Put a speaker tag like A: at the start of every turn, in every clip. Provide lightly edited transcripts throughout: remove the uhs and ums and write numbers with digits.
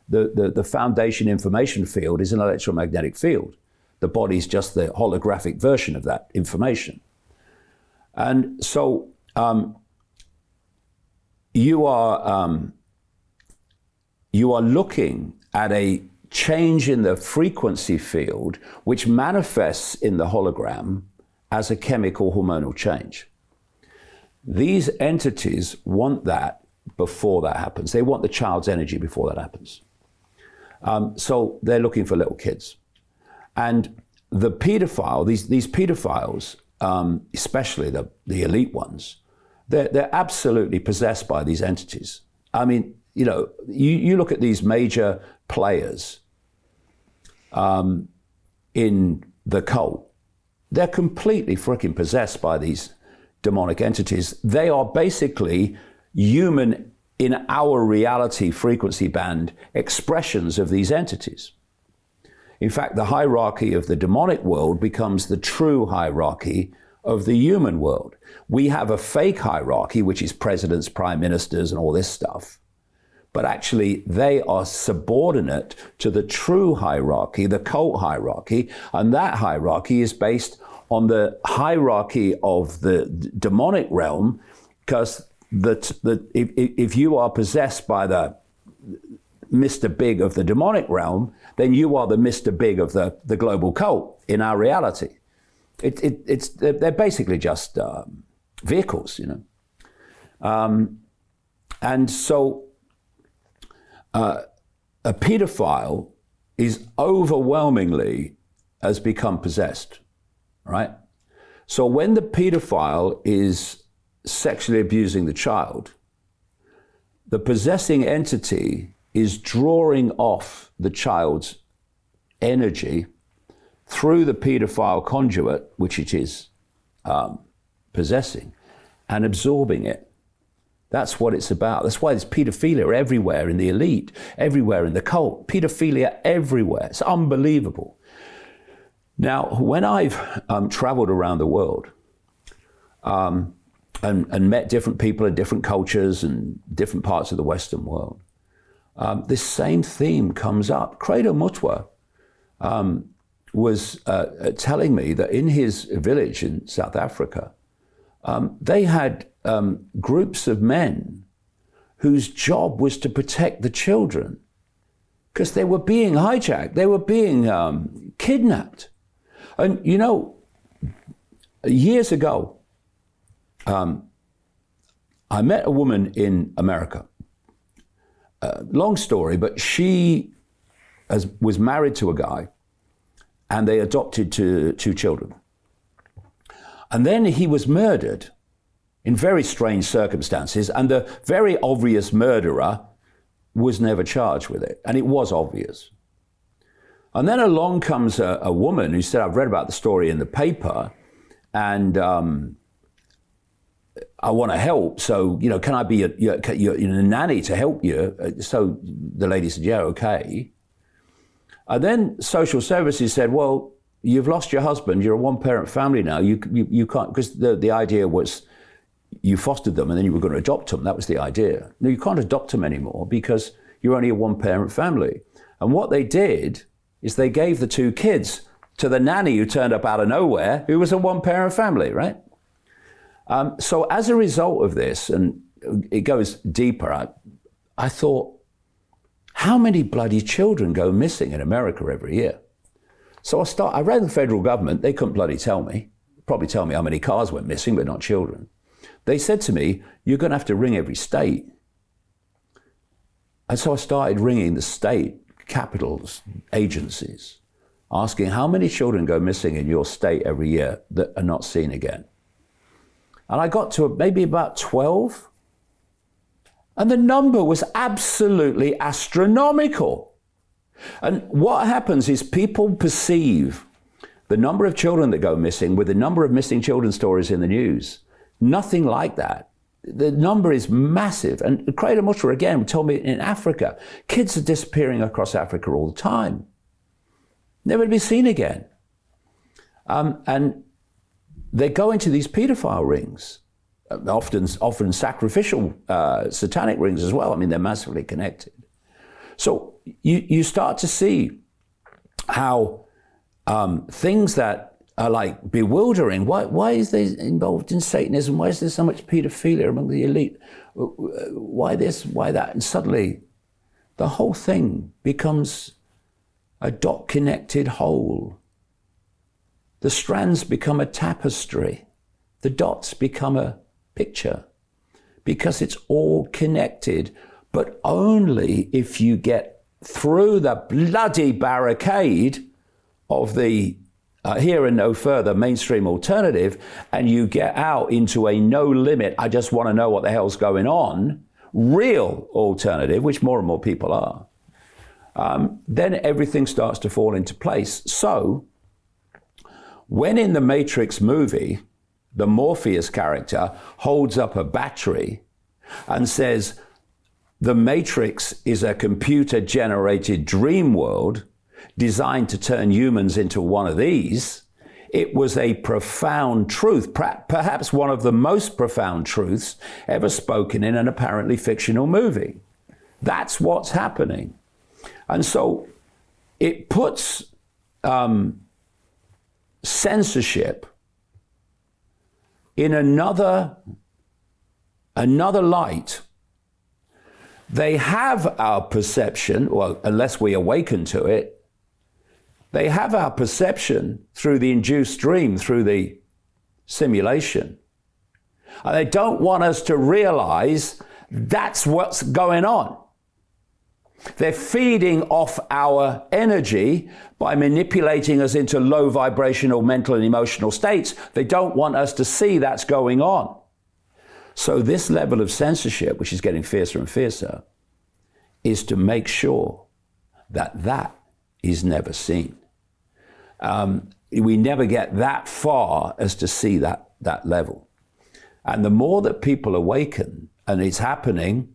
A: the foundation information field is an electromagnetic field. The body's just the holographic version of that information. And so you are looking at a change in the frequency field which manifests in the hologram as a chemical hormonal change. These entities want that before that happens. They want the child's energy before that happens. So they're looking for little kids. And the pedophile, these pedophiles, especially the elite ones, they're absolutely possessed by these entities. I mean, you know, you look at these major players in the cult, they're completely freaking possessed by these demonic entities. They are basically human in our reality frequency band expressions of these entities. In fact, the hierarchy of the demonic world becomes the true hierarchy of the human world. We have a fake hierarchy, which is presidents, prime ministers, and all this stuff. But actually, they are subordinate to the true hierarchy, the cult hierarchy, and that hierarchy is based on the hierarchy of the demonic realm, because if you are possessed by the Mr. Big of the demonic realm, then you are the Mr. Big of the global cult in our reality. They're basically just vehicles, you know. And so a pedophile is overwhelmingly has become possessed, right? So when the pedophile is sexually abusing the child, the possessing entity is drawing off the child's energy through the pedophile conduit, which it is possessing, and absorbing it. That's what it's about. That's why there's pedophilia everywhere in the elite, everywhere in the cult, pedophilia everywhere. It's unbelievable. Now, when I've traveled around the world and met different people in different cultures and different parts of the Western world, this same theme comes up. Credo Mutwa was telling me that in his village in South Africa, they had groups of men whose job was to protect the children because they were being hijacked, they were being kidnapped. And you know, years ago, I met a woman in America. Long story, but she was married to a guy and they adopted two children. And then he was murdered in very strange circumstances, and the very obvious murderer was never charged with it, and it was obvious. And then along comes a woman who said, I've read about the story in the paper, and I want to help, so, you know, can I be your nanny to help you? So the lady said, yeah, okay. And then social services said, well, you've lost your husband, you're a one-parent family now, you can't, because the idea was you fostered them and then you were going to adopt them, that was the idea. No, you can't adopt them anymore because you're only a one-parent family. And what they did is they gave the two kids to the nanny who turned up out of nowhere, who was a one-parent family, right? So as a result of this, and it goes deeper, I thought, how many bloody children go missing in America every year? So I read the federal government, they couldn't bloody tell me, probably tell me how many cars went missing, but not children. They said to me, you're going to have to ring every state. And so I started ringing the state capitals, agencies, asking how many children go missing in your state every year that are not seen again. And I got to maybe about 12. And the number was absolutely astronomical. And what happens is people perceive the number of children that go missing with the number of missing children stories in the news. Nothing like that. The number is massive. And Credo Mutwa again told me in Africa, kids are disappearing across Africa all the time. Never to be seen again. And they go into these pedophile rings, often sacrificial satanic rings as well. I mean, they're massively connected. So you start to see how things that are like bewildering. Why is there involved in Satanism? Why is there so much pedophilia among the elite? Why this? Why that? And suddenly, the whole thing becomes a dot-connected whole. The strands become a tapestry. The dots become a picture, because it's all connected, but only if you get through the bloody barricade of the here and no further mainstream alternative, and you get out into a no limit, I just want to know what the hell's going on, real alternative, which more and more people are, then everything starts to fall into place. So when in the Matrix movie, the Morpheus character holds up a battery and says, the Matrix is a computer-generated dream world designed to turn humans into one of these, it was a profound truth, perhaps one of the most profound truths ever spoken in an apparently fictional movie. That's what's happening. And so it puts censorship in another light. They have our perception, well, unless we awaken to it, they have our perception through the induced dream, through the simulation. And they don't want us to realize that's what's going on. They're feeding off our energy by manipulating us into low vibrational mental and emotional states. They don't want us to see that's going on. So this level of censorship, which is getting fiercer and fiercer, is to make sure that that is never seen. We never get that far as to see that level. And the more that people awaken, and it's happening,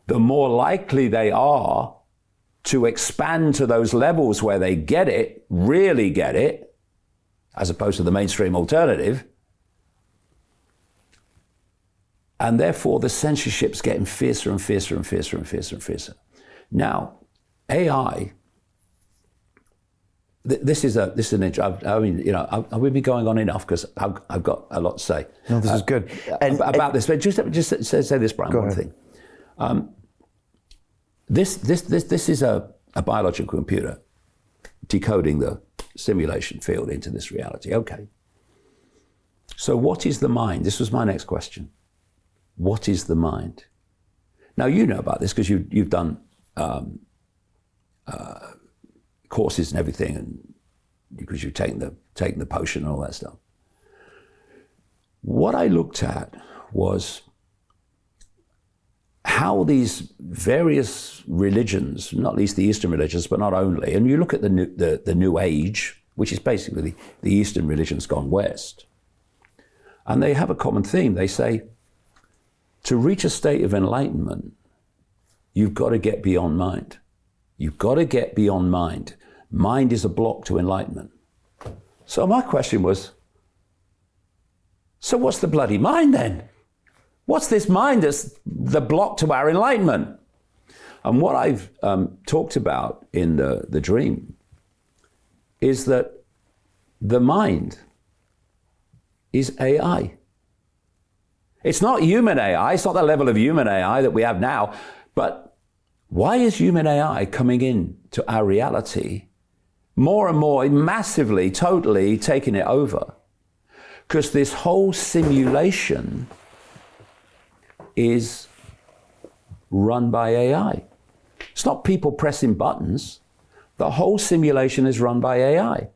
A: the more likely they are to expand to those levels where they get it, really get it, as opposed to the mainstream alternative. And therefore the censorship's getting fiercer and fiercer and fiercer and fiercer and fiercer. Now, AI, this is an I mean, you know, we've been going on enough because I've got a lot to say.
B: No, this is good.
A: About this, but just say this, Brian, one thing. This is a biological computer decoding the simulation field into this reality. Okay. So what is the mind? This was my next question. What is the mind? Now, you know about this because you've done courses and everything, and because you've taken the potion and all that stuff. What I looked at was how these various religions, not least the Eastern religions, but not only, and you look at the New Age, which is basically the Eastern religions gone West, and they have a common theme. They say, to reach a state of enlightenment, you've got to get beyond mind. You've got to get beyond mind. Mind is a block to enlightenment. So my question was, so what's the bloody mind then? What's this mind that's the block to our enlightenment? And what I've talked about in the dream is that the mind is AI. It's not human AI. It's not the level of human AI that we have now. But why is human AI coming in to our reality more and more, massively, totally taking it over? Because this whole simulation is run by AI. It's not people pressing buttons. The whole simulation is run by AI.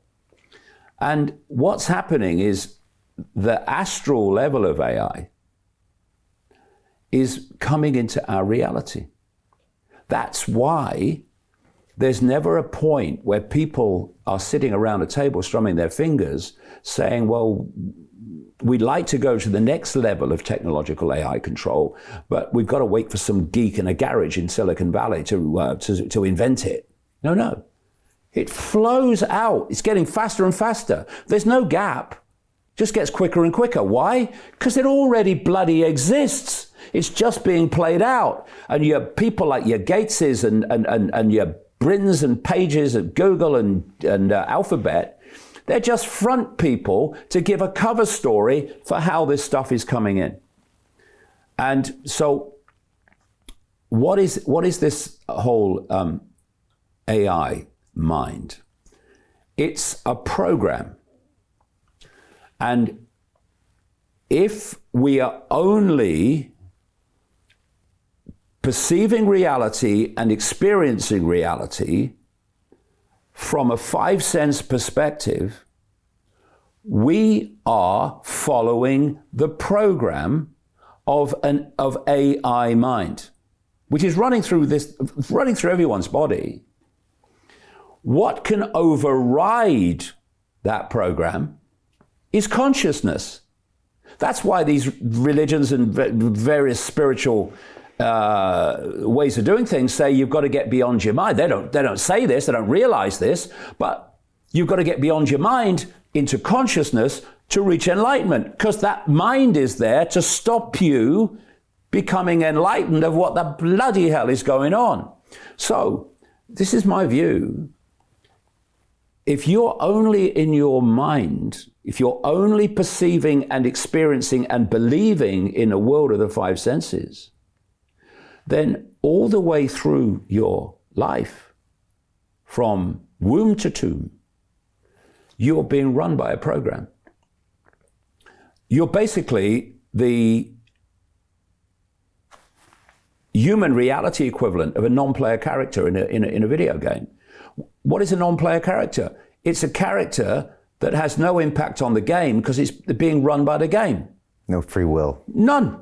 A: And what's happening is the astral level of AI is coming into our reality. That's why there's never a point where people are sitting around a table strumming their fingers saying, well, we'd like to go to the next level of technological AI control, but we've got to wait for some geek in a garage in Silicon Valley to invent it. No. It flows out. It's getting faster and faster. There's no gap. It just gets quicker and quicker. Why? Because it already bloody exists. It's just being played out. And you have people like your Gateses and your Brins and Pages at Google and Alphabet. They're just front people to give a cover story for how this stuff is coming in. And so what is this whole AI mind? It's a program. And if we are only perceiving reality and experiencing reality from a 5 sense perspective, we are following the program of AI mind, which is running through everyone's body. What can override that program is consciousness. That's why these religions and various spiritual ways of doing things say you've got to get beyond your mind. They don't say this, they don't realize this, but you've got to get beyond your mind into consciousness to reach enlightenment, because that mind is there to stop you becoming enlightened of what the bloody hell is going on. So this is my view. If you're only in your mind, if you're only perceiving and experiencing and believing in a world of the 5 senses, then all the way through your life, from womb to tomb, you're being run by a program. You're basically the human reality equivalent of a non-player character in a video game. What is a non-player character? It's a character that has no impact on the game because it's being run by the game.
B: No free will.
A: None.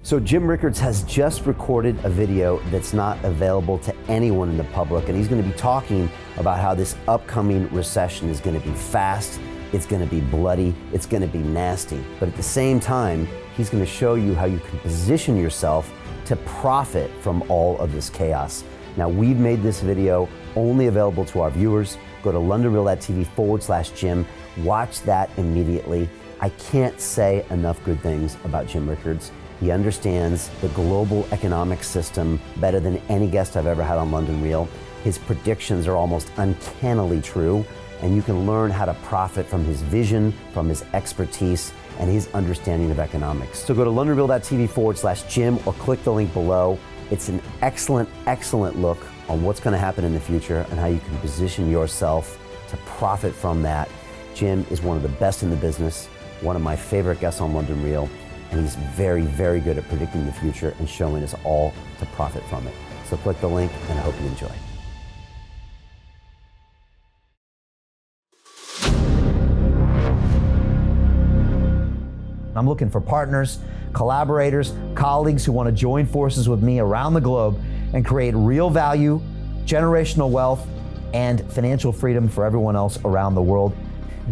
B: So Jim Rickards has just recorded a video that's not available to anyone in the public, and he's going to be talking about how this upcoming recession is going to be fast, it's going to be bloody, it's going to be nasty. But at the same time, he's going to show you how you can position yourself to profit from all of this chaos. Now, we've made this video only available to our viewers. Go to londonreal.tv/Jim. Watch that immediately. I can't say enough good things about Jim Rickards. He understands the global economic system better than any guest I've ever had on London Real. His predictions are almost uncannily true, and you can learn how to profit from his vision, from his expertise, and his understanding of economics. So go to londonreal.tv/Jim or click the link below. It's an excellent, excellent look on what's going to happen in the future and how you can position yourself to profit from that. Jim is one of the best in the business, one of my favorite guests on London Real, and he's very, very good at predicting the future and showing us all to profit from it. So click the link, and I hope you enjoy. I'm looking for partners, collaborators, colleagues who want to join forces with me around the globe and create real value, generational wealth, and financial freedom for everyone else around the world.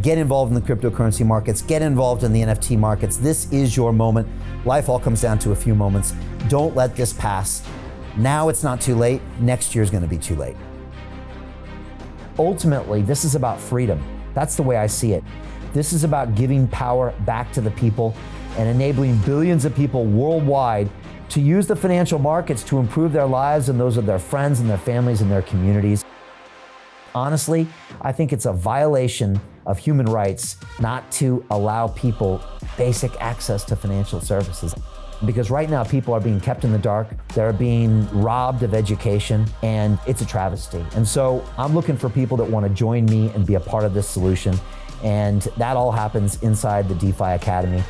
B: Get involved in the cryptocurrency markets, get involved in the NFT markets. This is your moment. Life all comes down to a few moments. Don't let this pass. Now it's not too late. Next year's going to be too late. Ultimately, this is about freedom. That's the way I see it. This is about giving power back to the people and enabling billions of people worldwide to use the financial markets to improve their lives and those of their friends and their families and their communities. Honestly, I think it's a violation of human rights not to allow people basic access to financial services. Because right now people are being kept in the dark, they're being robbed of education, and it's a travesty. And so I'm looking for people that want to join me and be a part of this solution. And that all happens inside the DeFi Academy.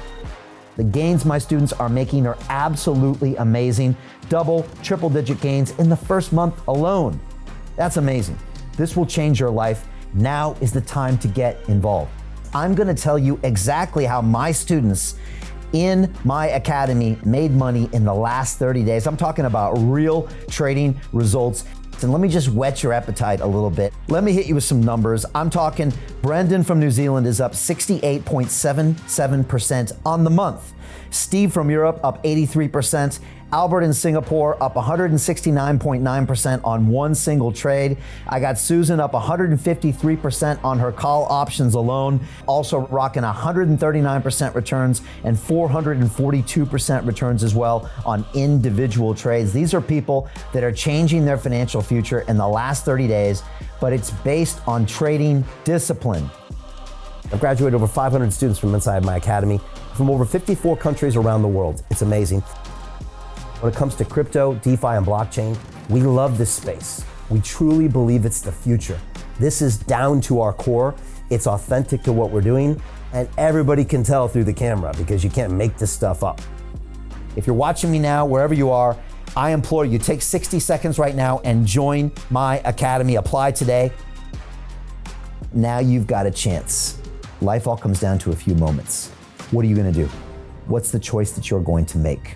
B: The gains my students are making are absolutely amazing. Double, triple digit gains in the first month alone. That's amazing. This will change your life. Now is the time to get involved. I'm going to tell you exactly how my students in my academy made money in the last 30 days. I'm talking about real trading results. And let me just whet your appetite a little bit. Let me hit you with some numbers. I'm talking Brendan from New Zealand is up 68.77% on the month. Steve from Europe up 83%. Albert in Singapore up 169.9% on one single trade. I got Susan up 153% on her call options alone, also rocking 139% returns and 442% returns as well on individual trades. These are people that are changing their financial future in the last 30 days, but it's based on trading discipline. I've graduated over 500 students from inside my academy from over 54 countries around the world. It's amazing. When it comes to crypto, DeFi, and blockchain, we love this space. We truly believe it's the future. This is down to our core. It's authentic to what we're doing, and everybody can tell through the camera because you can't make this stuff up. If you're watching me now, wherever you are, I implore you, take 60 seconds right now and join my academy. Apply today. Now you've got a chance. Life all comes down to a few moments. What are you gonna do? What's the choice that you're going to make?